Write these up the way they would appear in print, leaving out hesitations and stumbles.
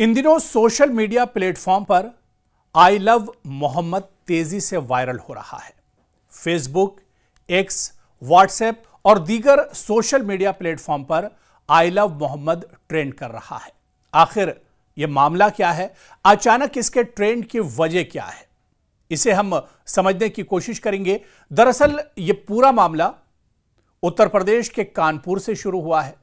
इन दिनों social media platform पर आई love Mohammad तेजी से वायरल हो रहा है। फेसबुक, एक्स, व्हाट्सएप और दीगर सोशल मीडिया प्लेटफॉर्म पर आई लव मोहम्मद ट्रेंड कर रहा है। आखिर यह मामला क्या है? अचानक इसके ट्रेंड की वजह क्या है? इसे हम समझने की कोशिश करेंगे। दरअसल यह पूरा मामला उत्तर प्रदेश के कानपुर से शुरू हुआ है,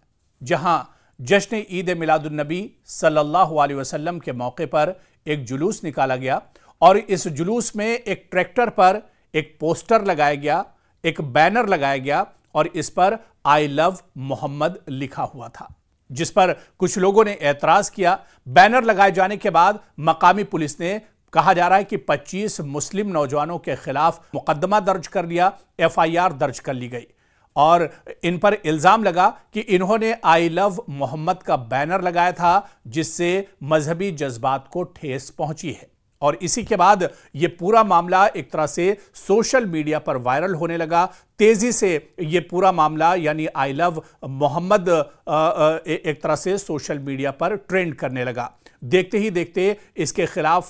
जहां जश्न ईद मिलादुन्नबी सल्लल्लाहु अलैहि वसल्लम के मौके पर एक जुलूस निकाला गया और इस जुलूस में एक ट्रैक्टर पर एक पोस्टर लगाया गया, एक बैनर लगाया गया और इस पर आई लव मोहम्मद लिखा हुआ था, जिस पर कुछ लोगों ने एतराज किया। बैनर लगाए जाने के बाद मकामी पुलिस ने, कहा जा रहा है कि 25 मुस्लिम नौजवानों के खिलाफ मुकदमा दर्ज कर लिया, एफआईआर दर्ज कर ली गई और इन पर इल्जाम लगा कि इन्होंने आई लव मोहम्मद का बैनर लगाया था, जिससे मजहबी जज्बात को ठेस पहुंची है। और इसी के बाद यह पूरा मामला एक तरह से सोशल मीडिया पर वायरल होने लगा। तेजी से यह पूरा मामला यानी आई लव मोहम्मद एक तरह से सोशल मीडिया पर ट्रेंड करने लगा। देखते ही देखते इसके खिलाफ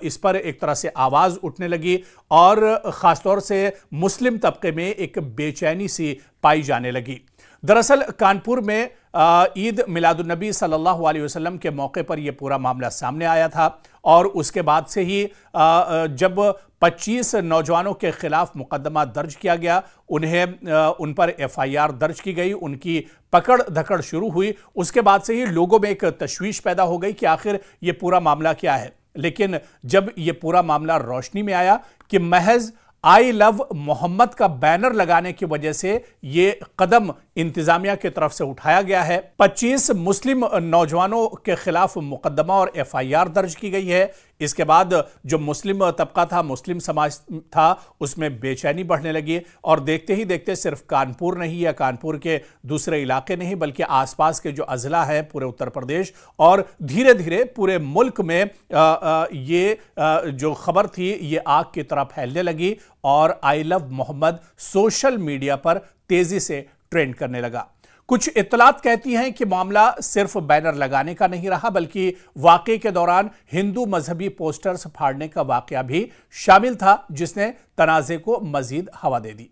इस पर एक तरह से आवाज उठने लगी और खासतौर से मुस्लिम तबके में एक बेचैनी सी पाई जाने लगी। दरअसल कानपुर में ईद मिलादुन्नबी सल्लल्लाहु अलैहि वसल्लम के मौके पर यह पूरा मामला सामने आया था और उसके बाद से ही जब 25 नौजवानों के खिलाफ मुकदमा दर्ज किया गया, उन पर एफआईआर दर्ज की गई, उनकी पकड़ धकड़ शुरू हुई। उसके बाद से ही लोगों में एक तशवीश पैदा हो गई कि आखिर ये पूरा मामला क्या है। लेकिन जब ये पूरा मामला रोशनी में आया कि महज आई लव मोहम्मद का बैनर लगाने की वजह से यह कदम इंतजामिया की तरफ से उठाया गया है, 25 मुस्लिम नौजवानों के खिलाफ मुकदमा और एफआईआर दर्ज की गई है। इसके बाद जो मुस्लिम तबका था, मुस्लिम समाज था, उसमें बेचैनी बढ़ने लगी और देखते ही देखते सिर्फ कानपुर नहीं या कानपुर के दूसरे इलाके नहीं बल्कि आसपास के जो अजला है पूरे उत्तर प्रदेश और धीरे धीरे पूरे मुल्क में ये जो खबर थी ये आग की तरह फैलने लगी और I love Mohammad social media पर तेजी से ट्रेंड करने लगा। कुछ इत्तलात कहती हैं कि मामला सिर्फ बैनर लगाने का नहीं रहा बल्कि वाकये के दौरान हिंदू मजहबी पोस्टर्स फाड़ने का वाकया भी शामिल था, जिसने तनाज़े को मजीद हवा दे दी।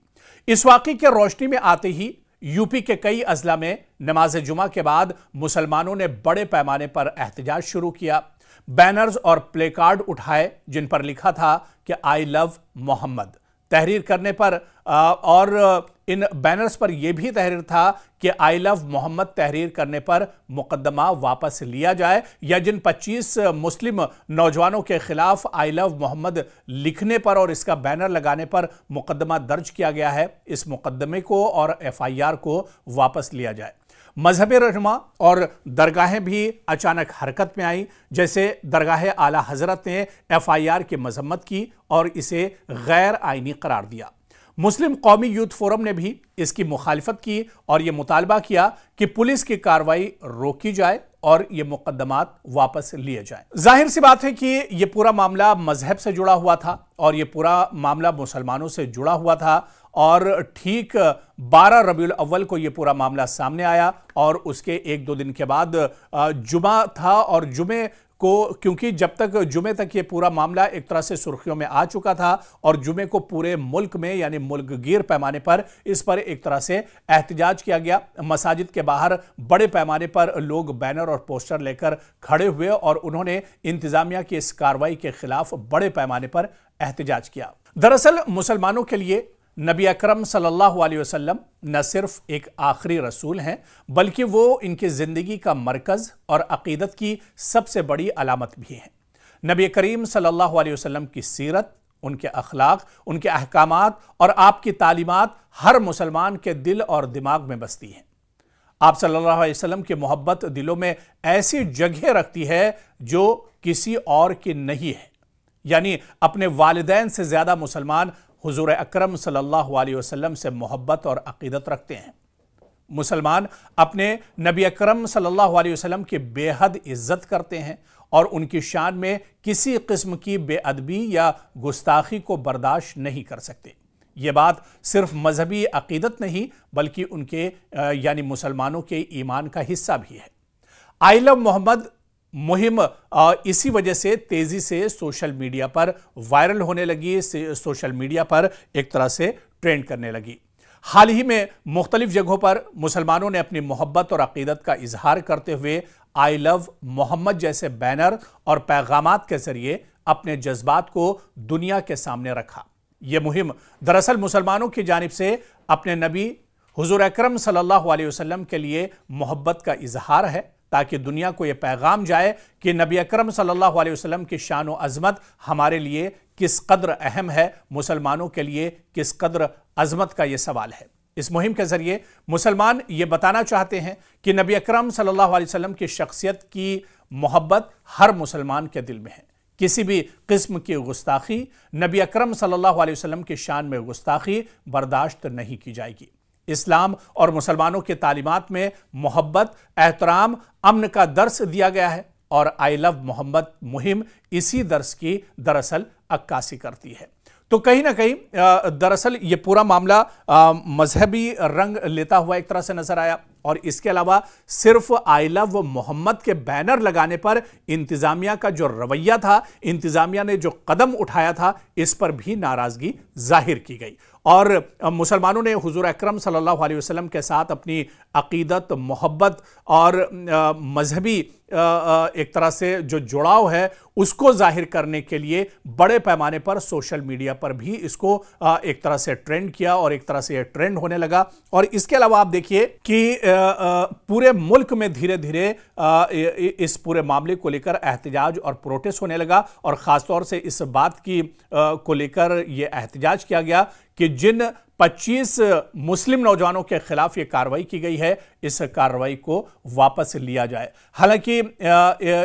इस वाकये के रोशनी में आते ही यूपी के कई अजला में नमाज जुमा के बाद मुसलमानों ने बड़े पैमाने पर एहतजाज शुरू किया। बैनर्स और प्ले कार्ड उठाए जिन पर लिखा था कि आई लव मोहम्मद। तहरीर करने पर और इन बैनर्स पर यह भी तहरीर था कि आई लव मोहम्मद तहरीर करने पर मुकदमा वापस लिया जाए या जिन 25 मुस्लिम नौजवानों के खिलाफ आई लव मोहम्मद लिखने पर और इसका बैनर लगाने पर मुकदमा दर्ज किया गया है, इस मुकदमे को और एफआईआर को वापस लिया जाए। मजहबी रहनुमा और दरगाहें भी अचानक हरकत में आई, जैसे दरगाह आला हजरत ने एफआईआर की मजम्मत की और इसे गैर आईनी करार दिया। मुस्लिम कौमी यूथ फोरम ने भी इसकी मुखालिफत की और यह मुतालबा किया कि पुलिस की कार्रवाई रोकी जाए और ये मुकदमात वापस लिए जाएं। जाहिर सी बात है कि यह पूरा मामला मजहब से जुड़ा हुआ था और यह पूरा मामला मुसलमानों से जुड़ा हुआ था और ठीक 12 रबीउल अव्वल को यह पूरा मामला सामने आया और उसके 1-2 दिन के बाद जुमा था और जुमे को, क्योंकि जब तक जुमे तक ये पूरा मामला एक तरह से सुर्खियों में आ चुका था और जुमे को पूरे मुल्क में यानी मुल्कगीर पैमाने पर इस पर एक तरह से एहतजाज किया गया। मसाजिद के बाहर बड़े पैमाने पर लोग बैनर और पोस्टर लेकर खड़े हुए और उन्होंने इंतजामिया की इस कार्रवाई के खिलाफ बड़े पैमाने पर एहतजाज किया। दरअसल मुसलमानों के लिए नबी अकरम सल्लल्लाहु अलैहि वसल्लम न सिर्फ एक आखिरी रसूल हैं बल्कि वो इनकी ज़िंदगी का मरकज़ और अक़ीदत की सबसे बड़ी अलामत भी हैं। नबी करीम सल्लल्लाहु अलैहि वसल्लम की सीरत, उनके अखलाक, उनके अहकामात और आपकी तालीमात हर मुसलमान के दिल और दिमाग में बसती हैं। आप सल्लल्लाहु अलैहि वसल्लम की मोहब्बत दिलों में ऐसी जगह रखती है जो किसी और की नहीं है। यानी अपने वालिदैन से ज़्यादा मुसलमान हुजूर अकरम सल्लल्लाहु अलैहि वसल्लम से मोहब्बत और अक़ीदत रखते हैं। मुसलमान अपने नबी अकरम सल्लल्लाहु अलैहि वसल्लम की बेहद इज्जत करते हैं और उनकी शान में किसी किस्म की बेअदबी या गुस्ताखी को बर्दाश्त नहीं कर सकते। ये बात सिर्फ मजहबी अक़ीदत नहीं बल्कि उनके यानी मुसलमानों के ईमान का हिस्सा भी है। आई लव मोहम्मद मुहिम इसी वजह से तेजी से सोशल मीडिया पर वायरल होने लगी, सोशल मीडिया पर एक तरह से ट्रेंड करने लगी। हाल ही में मुख्तलिफ जगहों पर मुसलमानों ने अपनी मोहब्बत और अकीदत का इजहार करते हुए आई लव मोहम्मद जैसे बैनर और पैगामात के जरिए अपने जज्बात को दुनिया के सामने रखा। यह मुहिम दरअसल मुसलमानों की जानिब से अपने नबी हुजूर अकरम सल्लल्लाहु अलैहि वसल्लम के लिए मोहब्बत का इजहार है, ताकि दुनिया को यह पैगाम जाए कि नबी अकरम सल्लल्लाहु अलैहि वसल्लम की शान व अज़मत हमारे लिए किस कदर अहम है, मुसलमानों के लिए किस कदर अज़मत का यह सवाल है। इस मुहिम के जरिए मुसलमान ये बताना चाहते हैं कि नबी अकरम सल्लल्लाहु अलैहि वसल्लम की शख्सियत की मोहब्बत हर मुसलमान के दिल में है। किसी भी किस्म की गुस्ताखी, नबी अकरम सल्लल्लाहु अलैहि वसल्लम की शान में गुस्ताखी बर्दाश्त नहीं की जाएगी। इस्लाम और मुसलमानों की तालीमात में मोहब्बत, एहतराम, अमन का दर्स दिया गया है और आई लव मोहम्मद मुहिम इसी दर्स की दरअसल अक्कासी करती है। तो कहीं ना कहीं दरअसल ये पूरा मामला मजहबी रंग लेता हुआ एक तरह से नजर आया और इसके अलावा सिर्फ आई लव मोहम्मद के बैनर लगाने पर इंतजामिया का जो रवैया था, इंतजामिया ने जो कदम उठाया था, इस पर भी नाराजगी जाहिर की गई और मुसलमानों ने हुजूर अकरम सल्लल्लाहु अलैहि वसल्लम के साथ अपनी अकीदत, मोहब्बत और मजहबी एक तरह से जो जुड़ाव है उसको जाहिर करने के लिए बड़े पैमाने पर सोशल मीडिया पर भी इसको एक तरह से ट्रेंड किया और एक तरह से यह ट्रेंड होने लगा। और इसके अलावा आप देखिए कि पूरे मुल्क में धीरे धीरे इस पूरे मामले को लेकर एहतजाज और प्रोटेस्ट होने लगा और ख़ासतौर से इस बात की को लेकर यह एहतजाज किया गया कि जिन 25 मुस्लिम नौजवानों के खिलाफ यह कार्रवाई की गई है, इस कार्रवाई को वापस लिया जाए। हालांकि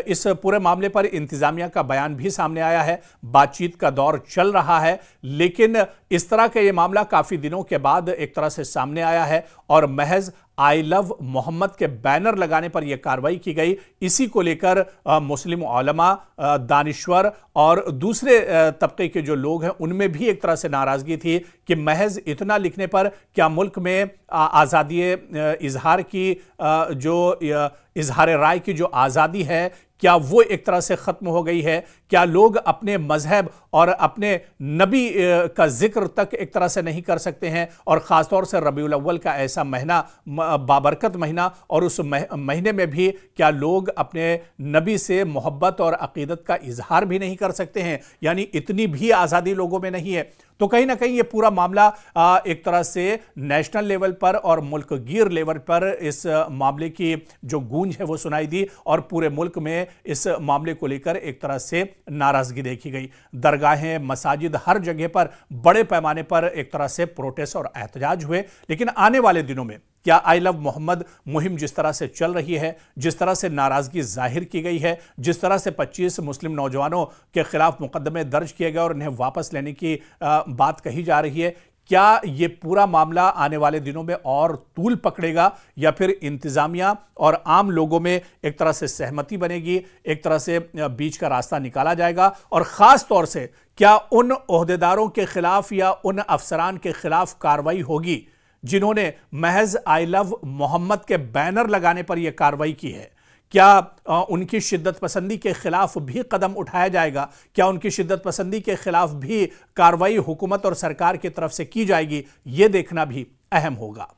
इस पूरे मामले पर इंतजामिया का बयान भी सामने आया है, बातचीत का दौर चल रहा है, लेकिन इस तरह का यह मामला काफ़ी दिनों के बाद एक तरह से सामने आया है और महज आई लव मोहम्मद के बैनर लगाने पर यह कार्रवाई की गई। इसी को लेकर मुस्लिम उलमा, दानिश्वर और दूसरे तबके के जो लोग हैं उनमें भी एक तरह से नाराजगी थी कि महज इतना लिखने पर क्या मुल्क में आज़ादी इजहार की जो इजहार राय की जो आज़ादी है, क्या वो एक तरह से ख़त्म हो गई है? क्या लोग अपने मजहब और अपने नबी का जिक्र तक एक तरह से नहीं कर सकते हैं? और ख़ासतौर से रबीउल अव्वल का ऐसा महीना, बाबरकत महीना, और उस महीने में भी क्या लोग अपने नबी से मोहब्बत और अकीदत का इजहार भी नहीं कर सकते हैं? यानी इतनी भी आज़ादी लोगों में नहीं है। तो कहीं ना कहीं ये पूरा मामला एक तरह से नेशनल लेवल पर और मुल्क गिर लेवल पर इस मामले की जो गूंज है वो सुनाई दी और पूरे मुल्क में इस मामले को लेकर एक तरह से नाराजगी देखी गई। दरगाहें, मसाजिद, हर जगह पर बड़े पैमाने पर एक तरह से प्रोटेस्ट और एहतजाज हुए। लेकिन आने वाले दिनों में क्या आई लव मोहम्मद मुहिम जिस तरह से चल रही है, जिस तरह से नाराजगी जाहिर की गई है, जिस तरह से 25 मुस्लिम नौजवानों के खिलाफ मुकदमे दर्ज किए गए और उन्हें वापस लेने की बात कही जा रही है, क्या ये पूरा मामला आने वाले दिनों में और तूल पकड़ेगा या फिर इंतजामिया और आम लोगों में एक तरह से सहमति बनेगी, एक तरह से बीच का रास्ता निकाला जाएगा? और ख़ास तौर से क्या उन ओहदेदारों के खिलाफ या उन अफसरान के खिलाफ कार्रवाई होगी जिन्होंने महज आई लव मोहम्मद के बैनर लगाने पर यह कार्रवाई की है? क्या उनकी शिद्दत पसंदी के खिलाफ भी कदम उठाया जाएगा? क्या उनकी शिद्दत पसंदी के खिलाफ भी कार्रवाई हुकूमत और सरकार की तरफ से की जाएगी? यह देखना भी अहम होगा।